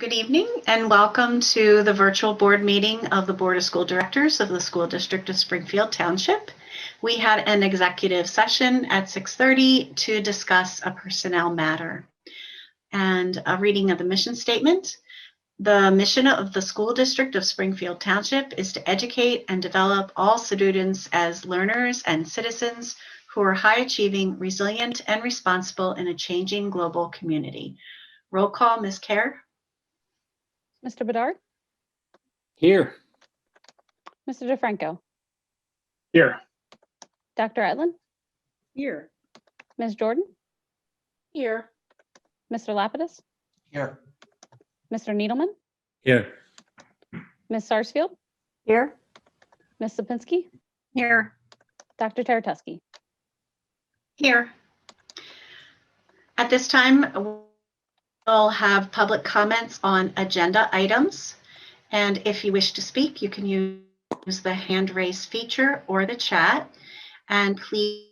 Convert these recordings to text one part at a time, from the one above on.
Good evening and welcome to the virtual board meeting of the Board of School Directors of the School District of Springfield Township. We had an executive session at 6:30 to discuss a personnel matter. And a reading of the mission statement. The mission of the School District of Springfield Township is to educate and develop all students as learners and citizens who are high achieving, resilient, and responsible in a changing global community. Roll call, Ms. Kerr. Mr. Bedard? Here. Mr. DeFranco? Here. Dr. Etlin? Here. Ms. Jordan? Here. Mr. Lapidus? Here. Mr. Needleman? Here. Ms. Sarsfield? Here. Ms. Sapinski? Here. Dr. Taratusky? Here. At this time, we'll have public comments on agenda items. And if you wish to speak, you can use the hand raise feature or the chat. And please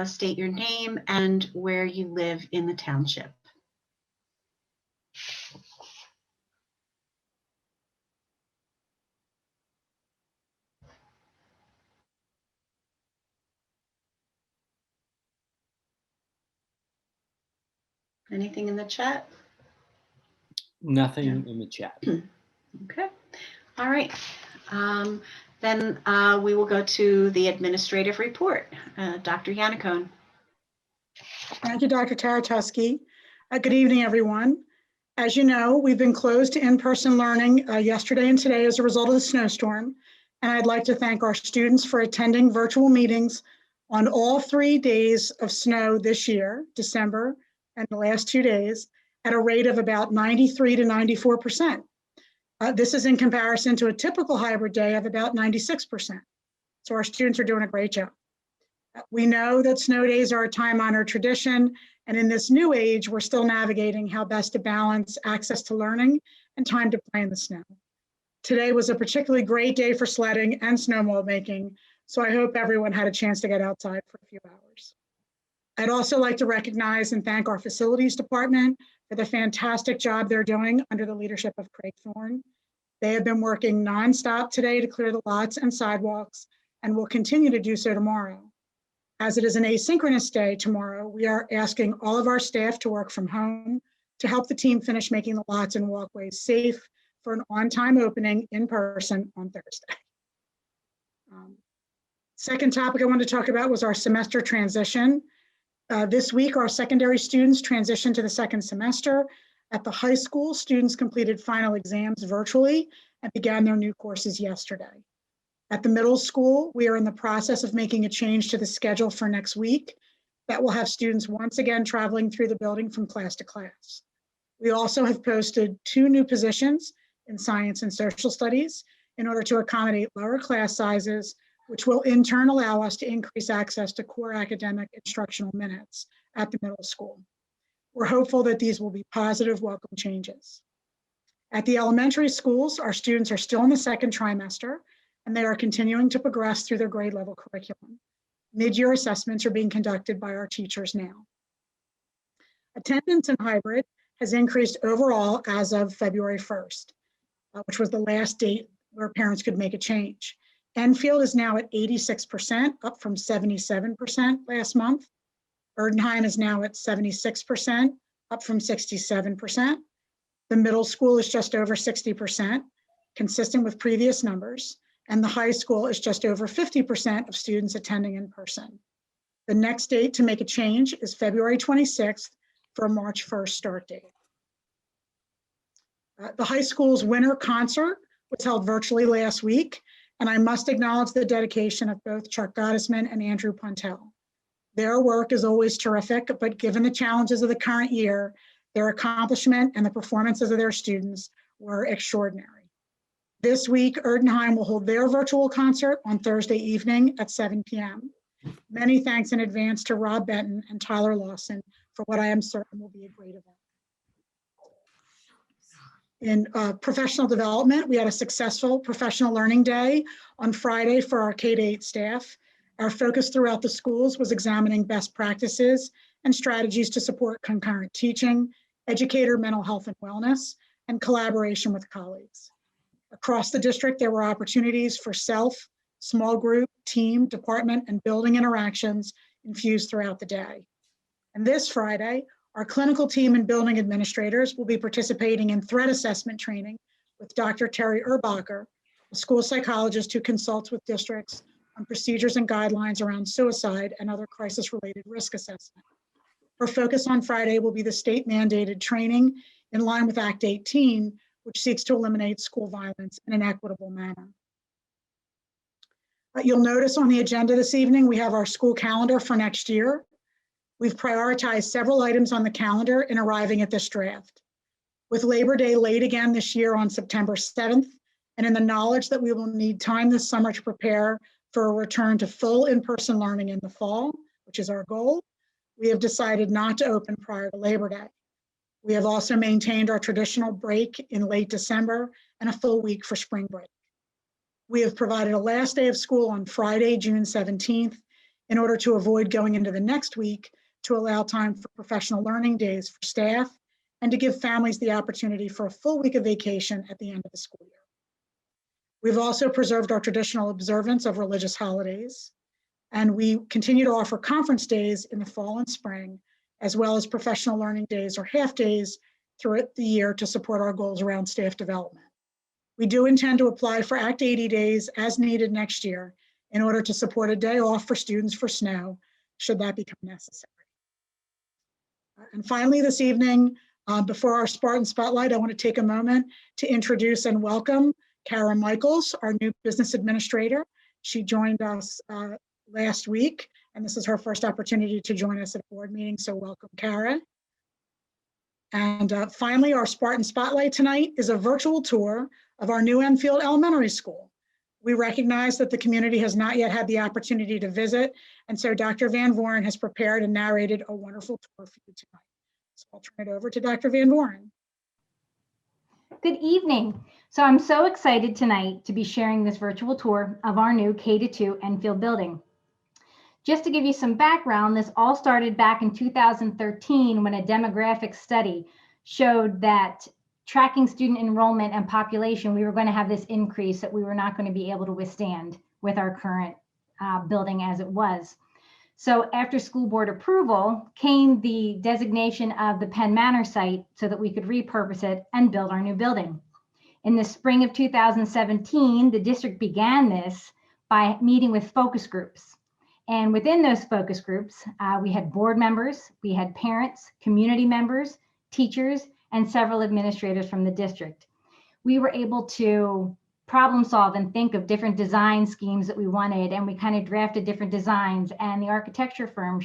state your name and where you live in the township. Anything in the chat? Nothing in the chat. Okay. All right. Then we will go to the administrative report. Dr. Yanukov. Thank you, Dr. Taratusky. Good evening, everyone. As you know, we've been closed to in-person learning yesterday and today as a result of the snowstorm. And I'd like to thank our students for attending virtual meetings on all 3 days of snow this year, December, and the last 2 days, at a rate of about 93 to 94%. This is in comparison to a typical hybrid day of about 96%. So our students are doing a great job. We know that snow days are a time-honored tradition, and in this new age, we're still navigating how best to balance access to learning and time to play in the snow. Today was a particularly great day for sledding and snowball making, so I hope everyone had a chance to get outside for a few hours. I'd also like to recognize and thank our facilities department for the fantastic job they're doing under the leadership of Craig Thorne. They have been working nonstop today to clear the lots and sidewalks and will continue to do so tomorrow. As it is an asynchronous day tomorrow, we are asking all of our staff to work from home to help the team finish making the lots and walkways safe for an on-time opening in person on Thursday. Second topic I wanted to talk about was our semester transition. This week, our secondary students transitioned to the second semester. At the high school, students completed final exams virtually and began their new courses yesterday. At the middle school, we are in the process of making a change to the schedule for next week that will have students once again traveling through the building from class to class. We also have posted 2 new positions in science and social studies in order to accommodate lower class sizes, which will in turn allow us to increase access to core academic instructional minutes at the middle school. We're hopeful that these will be positive, welcome changes. At the elementary schools, our students are still in the second trimester, and they are continuing to progress through their grade level curriculum. Mid-year assessments are being conducted by our teachers now. Attendance in hybrid has increased overall as of February 1st, which was the last date where parents could make a change. Enfield is now at 86%, up from 77% last month. Erdenheim is now at 76%, up from 67%. The middle school is just over 60%, consistent with previous numbers, and the high school is just over 50% of students attending in person. The next date to make a change is February 26th for a March 1st start date. The high school's winter concert was held virtually last week, and I must acknowledge the dedication of both Chuck Gottesman and Andrew Puntel. Their work is always terrific, but given the challenges of the current year, their accomplishment and the performances of their students were extraordinary. This week, Erdenheim will hold their virtual concert on Thursday evening at 7 p.m. Many thanks in advance to Rob Benton and Tyler Lawson for what I am certain will be a great event. In professional development, we had a successful professional learning day on Friday for our K-8 staff. Our focus throughout the schools was examining best practices and strategies to support concurrent teaching, educator mental health and wellness, and collaboration with colleagues. Across the district, there were opportunities for self, small group, team, department, and building interactions infused throughout the day. And this Friday, our clinical team and building administrators will be participating in threat assessment training with Dr. Terry Erbacher, a school psychologist who consults with districts on procedures and guidelines around suicide and other crisis-related risk assessment. Her focus on Friday will be the state-mandated training in line with Act 18, which seeks to eliminate school violence in an equitable manner. You'll notice on the agenda this evening, we have our school calendar for next year. We've prioritized several items on the calendar in arriving at this draft. With Labor Day late again this year on September 7th, and in the knowledge that we will need time this summer to prepare for a return to full in-person learning in the fall, which is our goal, we have decided not to open prior to Labor Day. We have also maintained our traditional break in late December and a full week for spring break. We have provided a last day of school on Friday, June 17th, in order to avoid going into the next week to allow time for professional learning days for staff and to give families the opportunity for a full week of vacation at the end of the school year. We've also preserved our traditional observance of religious holidays, and we continue to offer conference days in the fall and spring, as well as professional learning days or half days throughout the year to support our goals around staff development. We do intend to apply for Act 80 days as needed next year in order to support a day off for students for snow, should that become necessary. And finally, this evening, before our Spartan Spotlight, I want to take a moment to introduce and welcome Kara Michaels, our new business administrator. She joined us last week, and this is her first opportunity to join us at a board meeting, so welcome, Kara. And finally, our Spartan Spotlight tonight is a virtual tour of our new Enfield Elementary School. We recognize that the community has not yet had the opportunity to visit, and so Dr. Van Voren has prepared and narrated a wonderful tour for you tonight. So I'll turn it over to Dr. Van Voren. Good evening. So I'm so excited tonight to be sharing this virtual tour of our new K-2 Enfield building. Just to give you some background, this all started back in 2013 when a demographic study showed that tracking student enrollment and population, we were going to have this increase that we were not going to be able to withstand with our current building as it was. So after school board approval came the designation of the Penn Manor site so that we could repurpose it and build our new building. In the spring of 2017, the district began this by meeting with focus groups. And within those focus groups, we had board members, we had parents, community members, teachers, and several administrators from the district. We were able to problem solve and think of different design schemes that we wanted, and we kind of drafted different designs, and the architecture firm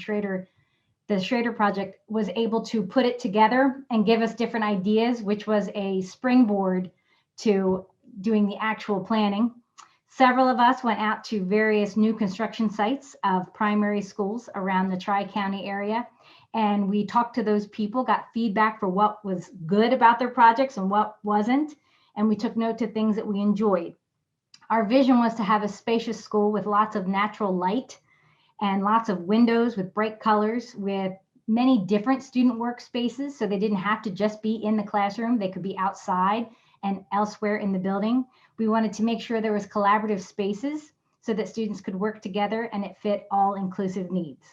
the Schrader project was able to put it together and give us different ideas, which was a springboard to doing the actual planning. Several of us went out to various new construction sites of primary schools around the Tri-County area, and we talked to those people, got feedback for what was good about their projects and what wasn't, and we took note to things that we enjoyed. Our vision was to have a spacious school with lots of natural light and lots of windows with bright colors, with many different student workspaces, so they didn't have to just be in the classroom, they could be outside and elsewhere in the building. We wanted to make sure there was collaborative spaces so that students could work together and it fit all inclusive needs.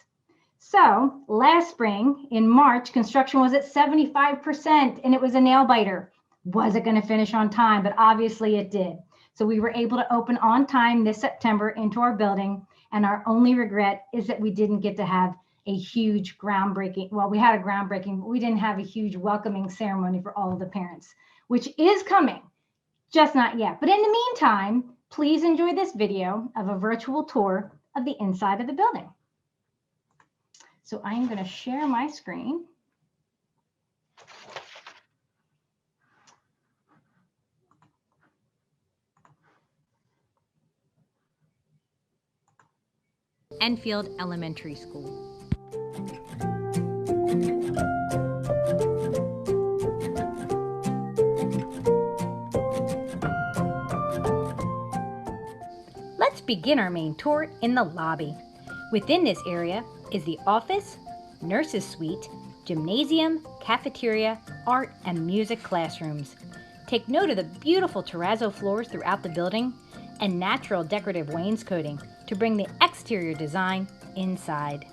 So last spring in March, construction was at 75% and it was a nail biter. Was it going to finish on time? But obviously it did. So we were able to open on time this September into our building. And our only regret is that we didn't get to have a huge groundbreaking. Well, we had a groundbreaking, but we didn't have a huge welcoming ceremony for all of the parents, which is coming, just not yet. But in the meantime, please enjoy this video of a virtual tour of the inside of the building. So I'm going to share my screen. Enfield Elementary School. Let's begin our main tour in the lobby. Within this area is the office, nurses suite, gymnasium, cafeteria, art and music classrooms. Take note of the beautiful terrazzo floors throughout the building and natural decorative wainscoting to bring the exterior design inside.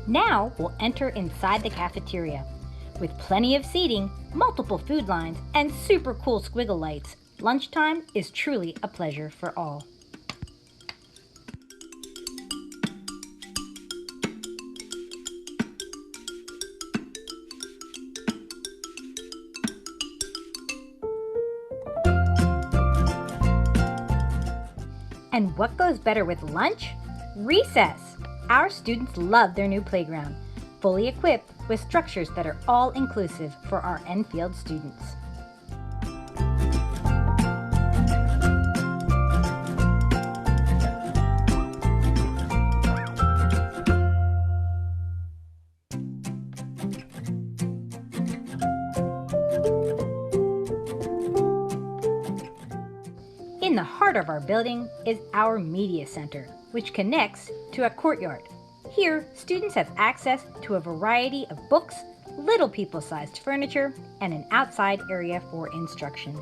Now we'll enter inside the cafeteria. With plenty of seating, multiple food lines, and super cool squiggle lights, lunchtime is truly a pleasure for all. And what goes better with lunch? Recess! Our students love their new playground, fully equipped with structures that are all-inclusive for our Enfield students. In the heart of our building is our media center, which connects to a courtyard. Here, students have access to a variety of books, little people-sized furniture, and an outside area for instruction.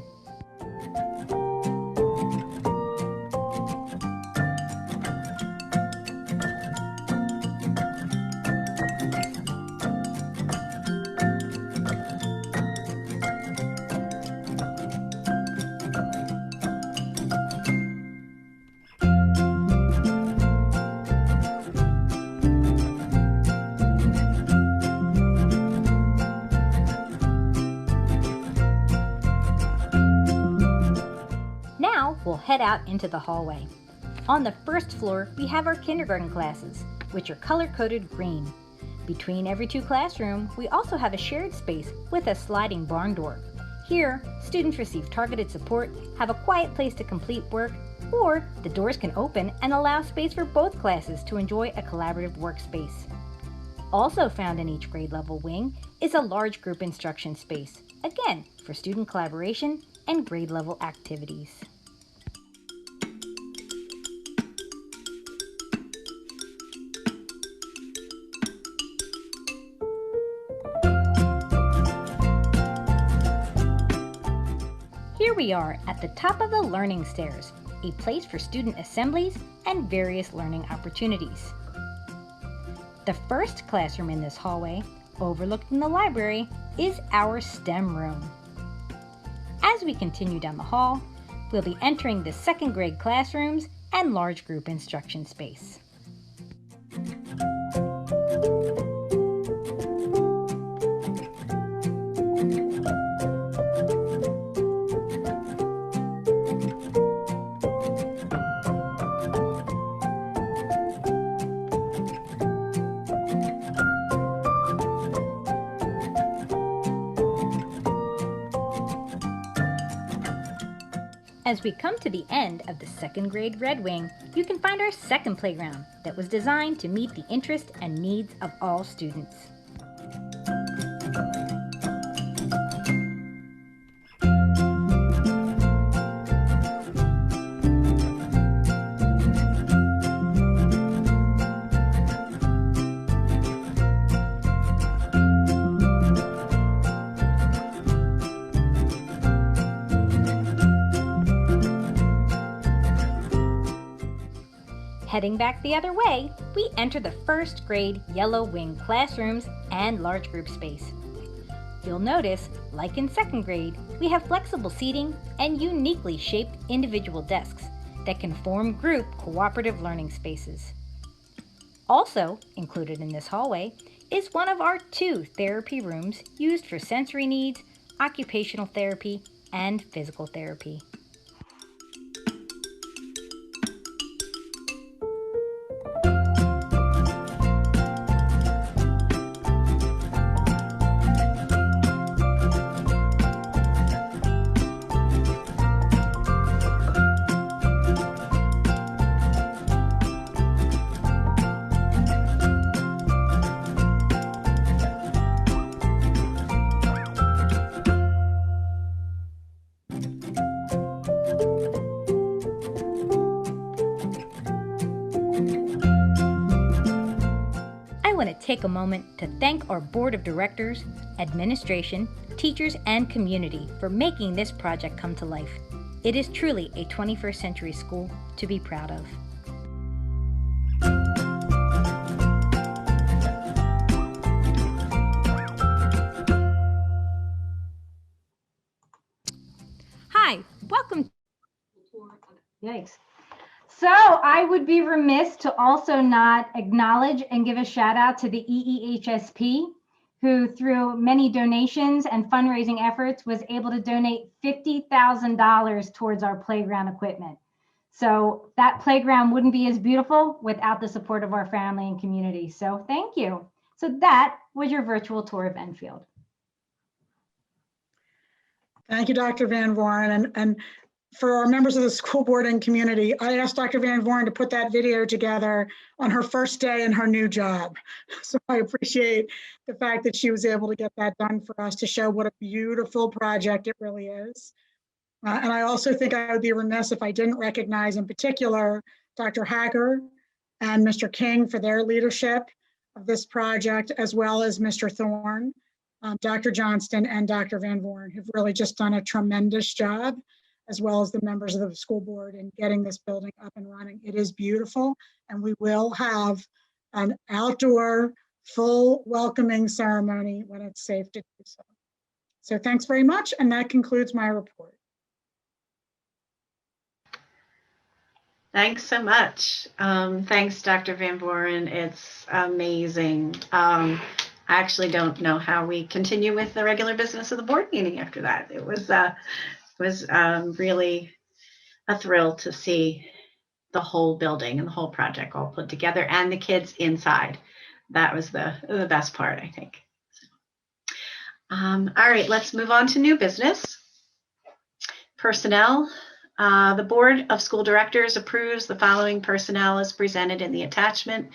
We'll head out into the hallway. On the first floor, we have our kindergarten classes, which are color-coded green. Between every two classrooms, we also have a shared space with a sliding barn door. Here, students receive targeted support, have a quiet place to complete work, or the doors can open and allow space for both classes to enjoy a collaborative workspace. Also found in each grade level wing is a large group instruction space, again for student collaboration and grade level activities. Here we are at the top of the learning stairs, a place for student assemblies and various learning opportunities. The first classroom in this hallway, overlooked in the library, is our STEM room. As we continue down the hall, we'll be entering the second grade classrooms and large group instruction space. As we come to the end of the second grade Red Wing, you can find our second playground that was designed to meet the interest and needs of all students. Heading back the other way, we enter the first grade Yellow Wing classrooms and large group space. You'll notice, like in second grade, we have flexible seating and uniquely shaped individual desks that can form group cooperative learning spaces. Also included in this hallway is one of our 2 therapy rooms used for sensory needs, occupational therapy, and physical therapy. take a moment to thank our board of directors, administration, teachers, and community for making this project come to life. It is truly a 21st century school to be proud of. Hi, welcome. Yikes. So I would be remiss to also not acknowledge and give a shout out to the EEHSP, who through many donations and fundraising efforts was able to donate $50,000 towards our playground equipment. So that playground wouldn't be as beautiful without the support of our family and community. So thank you. So that was your virtual tour of Enfield. Thank you, Dr. Van Voren. And for our members of the school board and community, I asked Dr. Van Voren to put that video together on her first day in her new job. So I appreciate the fact that she was able to get that done for us to show what a beautiful project it really is. And I also think I would be remiss if I didn't recognize in particular Dr. Hacker and Mr. King for their leadership of this project, as well as Mr. Thorne, Dr. Johnston, and Dr. Van Voren, who've really just done a tremendous job, as well as the members of the school board in getting this building up and running. It is beautiful, and we will have an outdoor full welcoming ceremony when it's safe to do so. So thanks very much, and that concludes my report. Thanks so much. Thanks, Dr. Van Voren. It's amazing. I actually don't know how we continue with the regular business of the board meeting after that. It was really a thrill to see the whole building and the whole project all put together and the kids inside. That was the best part, I think. All right, let's move on to new business. Personnel. The Board of School Directors approves the following personnel as presented in the attachment: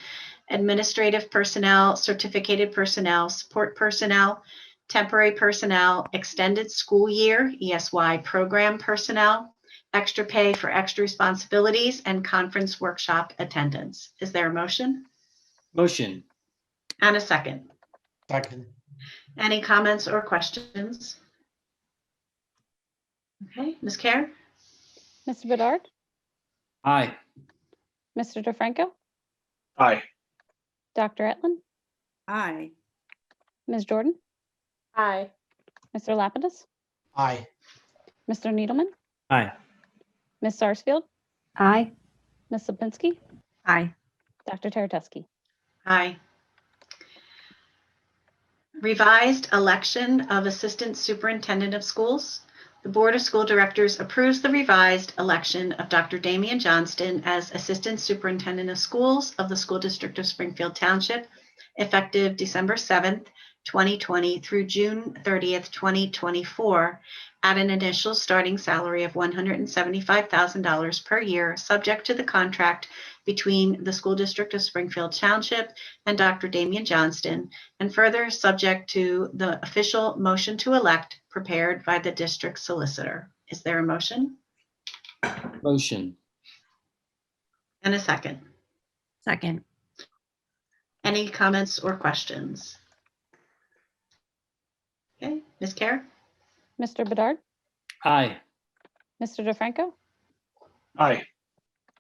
administrative personnel, certificated personnel, support personnel, temporary personnel, extended school year, ESY program personnel, extra pay for extra responsibilities, and conference workshop attendance. Is there a motion? Motion. And a second. Second. Any comments or questions? Okay, Ms. Kerr? Mr. Bedard, Aye. Mr. DeFranco, Aye. Dr. Etlin, Aye. Ms. Jordan, Aye. Mr. Lapidus, Aye. Mr. Needleman, Aye. Ms. Sarsfield, Aye. Ms. Lipinski, Aye. Dr. Teretuski. Aye. Revised election of Assistant Superintendent of Schools. The Board of School Directors approves the revised election of Dr. Damian Johnston as Assistant Superintendent of Schools of the School District of Springfield Township, effective December 7th, 2020 through June 30th, 2024, at an initial starting salary of $175,000 per year, subject to the contract between the School District of Springfield Township and Dr. Damian Johnston, and further subject to the official motion to elect prepared by the district solicitor. Is there a motion? Motion. And a second. Second. Any comments or questions? Okay, Ms. Kerr? Mr. Bedard, Aye. Mr. DeFranco, Aye.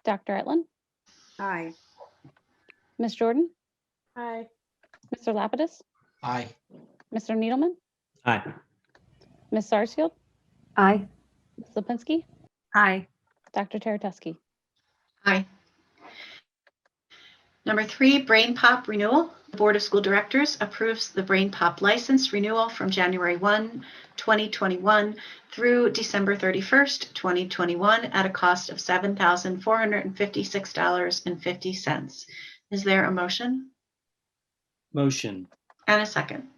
Dr. Etlin, Aye. Ms. Jordan, Aye. Mr. Lapidus, Aye. Mr. Needleman, Aye. Ms. Sarsfield, Aye. Ms. Lipinski, Aye. Dr. Teretuski. Aye. Number 3, Brain Pop Renewal. The Board of School Directors approves the Brain Pop license renewal from January 1, 2021 through December 31st, 2021 at a cost of $7,456.50. Is there a motion? Motion. And a second.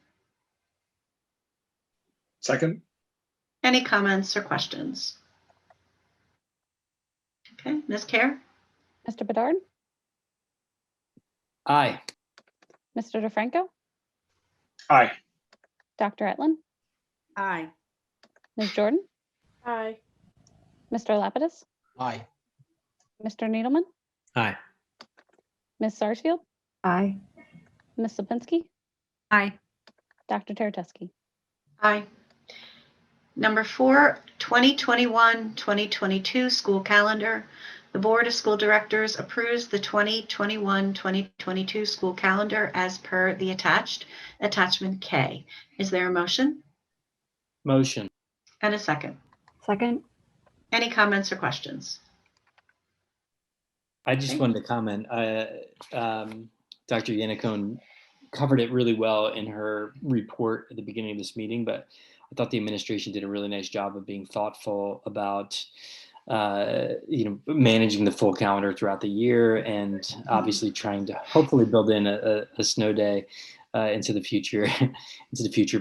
Second. Any comments or questions? Okay, Ms. Kerr? Mr. Bedard, Aye. Mr. DeFranco, Aye. Dr. Etlin, Aye. Ms. Jordan, Aye. Mr. Lapidus, Aye. Mr. Needleman, Aye. Ms. Sarsfield, Aye. Ms. Lipinski, Aye. Dr. Teretuski. Aye. Number 4, 2021-2022 school calendar. The Board of School Directors approves the 2021-2022 school calendar as per the attachment K. Is there a motion Motion. and a second? Second. Any comments or questions? I just Okay. wanted to comment. Dr. Yanukov covered it really well in her report at the beginning of this meeting, but I thought the administration did a really nice job of being thoughtful about managing the full calendar throughout the year, and obviously trying to hopefully build in a snow day into the future.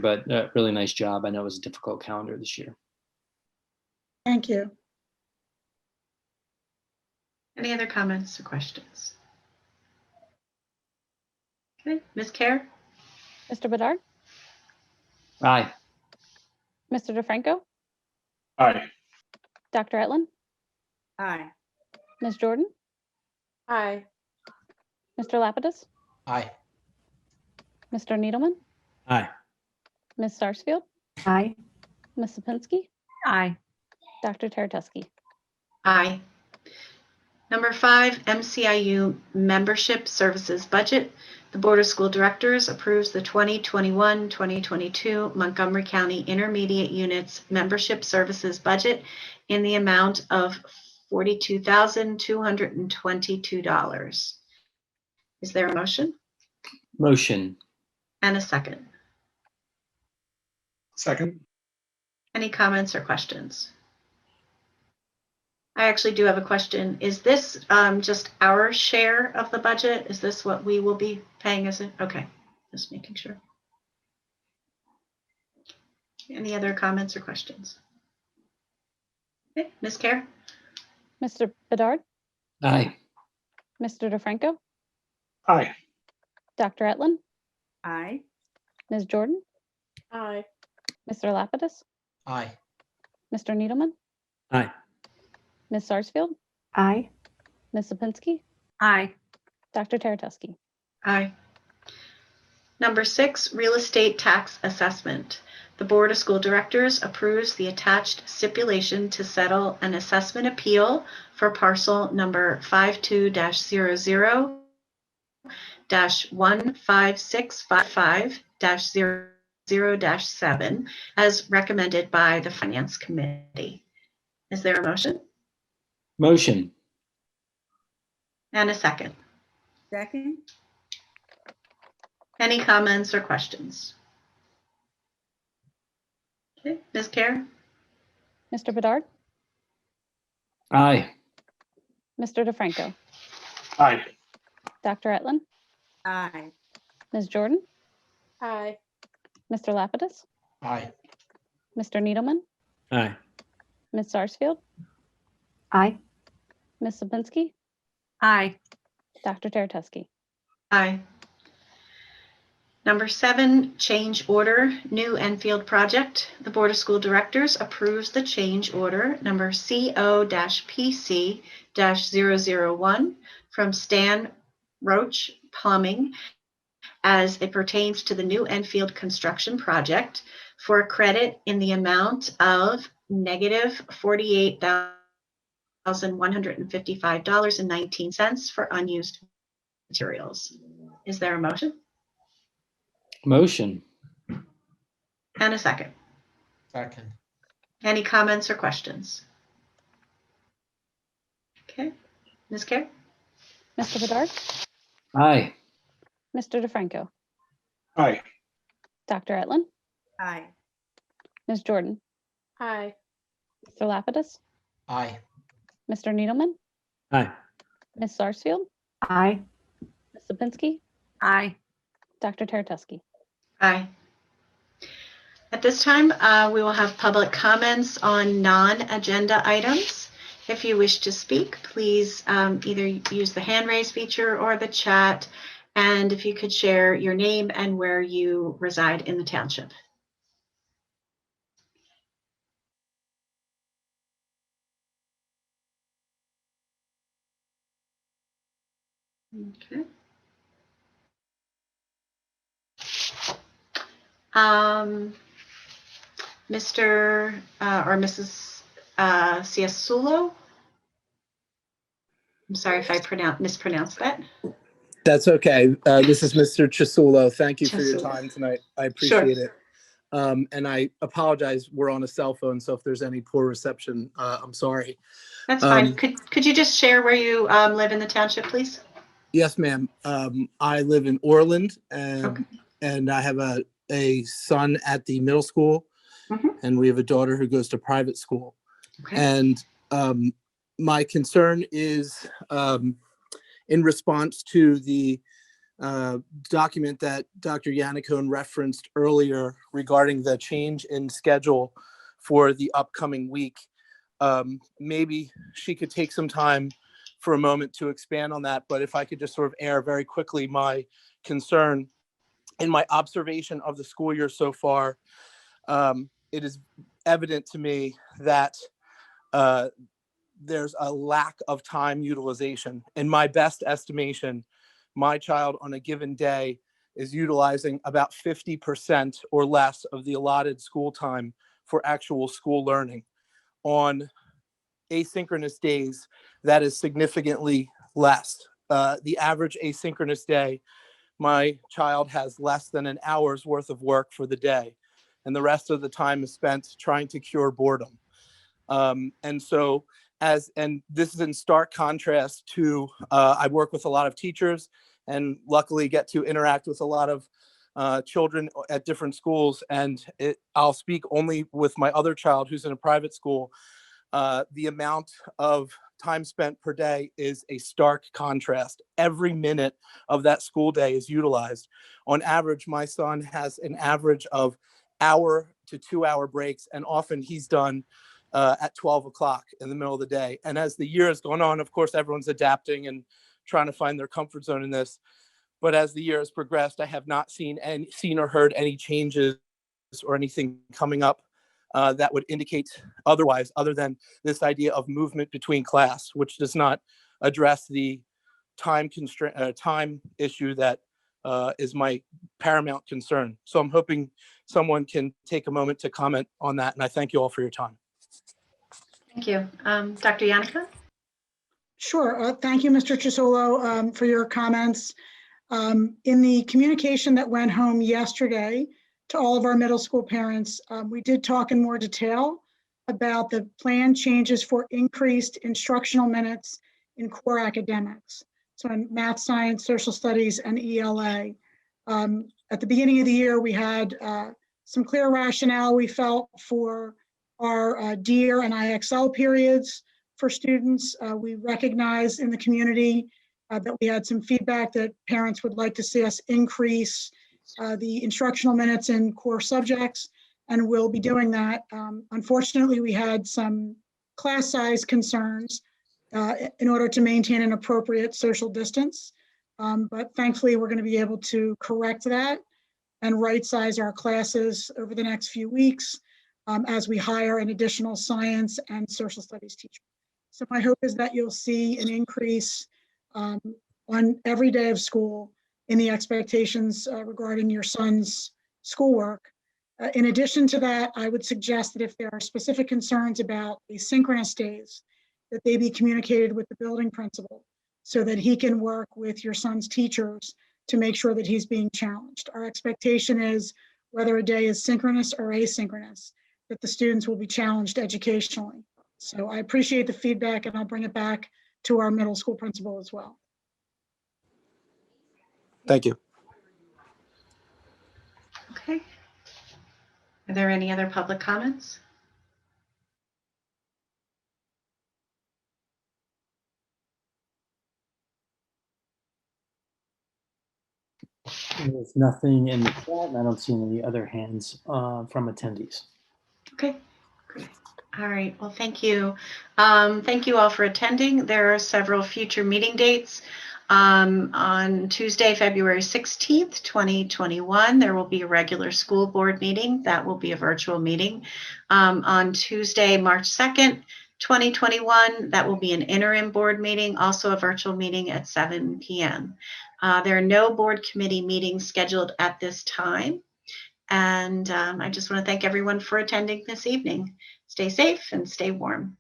But really nice job. I know it was a difficult calendar this year. Thank you. Any other comments or questions? Okay, Ms. Kerr? Mr. Bedard, Aye. Mr. DeFranco, Aye. Dr. Etlin, Aye. Ms. Jordan, Aye. Mr. Lapidus, Aye. Mr. Needleman, Aye. Ms. Sarsfield, Aye. Ms. Lipinski, Aye. Dr. Teretuski. Aye. Number 5, MCIU membership services budget. The Board of School Directors approves the 2021-2022 Montgomery County Intermediate Units membership services budget in the amount of $42,222. Is there a motion Motion. and a second? Second. Any comments or questions? I actually do have a question. Is this just our share of the budget? Is this what we will be paying as a, okay, just making sure. Any other comments or questions? Okay, Ms. Kerr? Mr. Bedard, Aye. Mr. DeFranco, Aye. Dr. Etlin, Aye. Ms. Jordan, Aye. Mr. Lapidus, Aye. Mr. Needleman, Aye. Ms. Sarsfield, Aye. Ms. Lipinski, Aye. Dr. Teretuski. Aye. Number 6, real estate tax assessment. The Board of School Directors approves the attached stipulation to settle an assessment appeal for parcel number 52-00-15655-00-7 as recommended by the Finance Committee. Is there a motion Motion. and a second? Second. Any comments or questions? Okay, Ms. Kerr? Mr. Bedard, Aye. Mr. DeFranco, Aye. Dr. Etlin, Aye. Ms. Jordan, Aye. Mr. Lapidus, Aye. Mr. Needleman, Aye. Ms. Sarsfield, Aye. Ms. Lipinski, Aye. Dr. Teretuski. Aye. Number 7, change order, new Enfield project. The Board of School Directors approves the change order number CO-PC-001 from Stan Roach Plumbing as it pertains to the new Enfield construction project for a credit in the amount of negative $48,155.19 for unused materials. Is there a motion Motion. and a second? Second. Any comments or questions? Okay, Ms. Kerr? Mr. Bedard, Aye. Mr. DeFranco, Aye. Dr. Etlin, Aye. Ms. Jordan, Aye. Mr. Lapidus, Aye. Mr. Needleman, Aye. Ms. Sarsfield, Aye. Ms. Lipinski, Aye. Dr. Teretuski. Aye. At this time, we will have public comments on non-agenda items. If you wish to speak, please either use the hand raise feature or the chat. And if you could share your name and where you reside in the township. Okay. Mr. Or Mrs. Ciasulo? I'm sorry if I mispronounced that. That's okay. This is Mr. Chisulo. Thank you for your Chisulo. time tonight. I Sure. appreciate it. And I apologize. We're on a cell phone, so if there's any poor reception, I'm sorry. That's fine. Could you just share where you live in the township, please? Yes, ma'am. I live in Orland, Okay. and I have a son at the middle school, Mhm. and we have a daughter who goes to private school. Okay. And my concern is in response to the document that Dr. Yanukov referenced earlier regarding the change in schedule for the upcoming week. Maybe she could take some time for a moment to expand on that, but if I could just sort of air very quickly my concern in my observation of the school year so far, it is evident to me that there's a lack of time utilization. In my best estimation, my child on a given day is utilizing about 50% or less of the allotted school time for actual school learning. On asynchronous days, that is significantly less. The average asynchronous day, my child has less than an hour's worth of work for the day, and the rest of the time is spent trying to cure boredom. And this is in stark contrast to, I work with a lot of teachers and luckily get to interact with a lot of children at different schools. And I'll speak only with my other child who's in a private school. The amount of time spent per day is a stark contrast. Every minute of that school day is utilized. On average, my son has an average of 1 to 2 hour breaks, and often he's done at 12 o'clock in the middle of the day. And as the year has gone on, of course, everyone's adapting and trying to find their comfort zone in this. But as the year has progressed, I have not seen or heard any changes or anything coming up that would indicate otherwise, other than this idea of movement between class, which does not address the time issue that is my paramount concern. So I'm hoping someone can take a moment to comment on that. And I thank you all for your time. Thank you. Dr. Yanukov? Sure. Thank you, Mr. Chisulo, for your comments. In the communication that went home yesterday to all of our middle school parents, we did talk in more detail about the planned changes for increased instructional minutes in core academics. So in math, science, social studies, and ELA. At the beginning of the year, we had some clear rationale we felt for our DEAR and IXL periods for students. We recognize in the community that we had some feedback that parents would like to see us increase the instructional minutes in core subjects, and we'll be doing that. Unfortunately, we had some class size concerns in order to maintain an appropriate social distance. But thankfully, we're going to be able to correct that and right size our classes over the next few weeks as we hire an additional science and social studies teacher. So my hope is that you'll see an increase on every day of school in the expectations regarding your son's schoolwork. In addition to that, I would suggest that if there are specific concerns about asynchronous days, that they be communicated with the building principal so that he can work with your son's teachers to make sure that he's being challenged. Our expectation is, whether a day is synchronous or asynchronous, that the students will be challenged educationally. So I appreciate the feedback, and I'll bring it back to our middle school principal as well. Thank you. Okay. Are there any other public comments? There's nothing in the chat, and I don't see any other hands from attendees. Okay, great. All right, well, thank you. Thank you all for attending. There are several future meeting dates. On Tuesday, February 16th, 2021, there will be a regular school board meeting. That will be a virtual meeting. On Tuesday, March 2nd, 2021, that will be an interim board meeting, also a virtual meeting at 7 p.m. There are no board committee meetings scheduled at this time. And I just want to thank everyone for attending this evening. Stay safe and stay warm.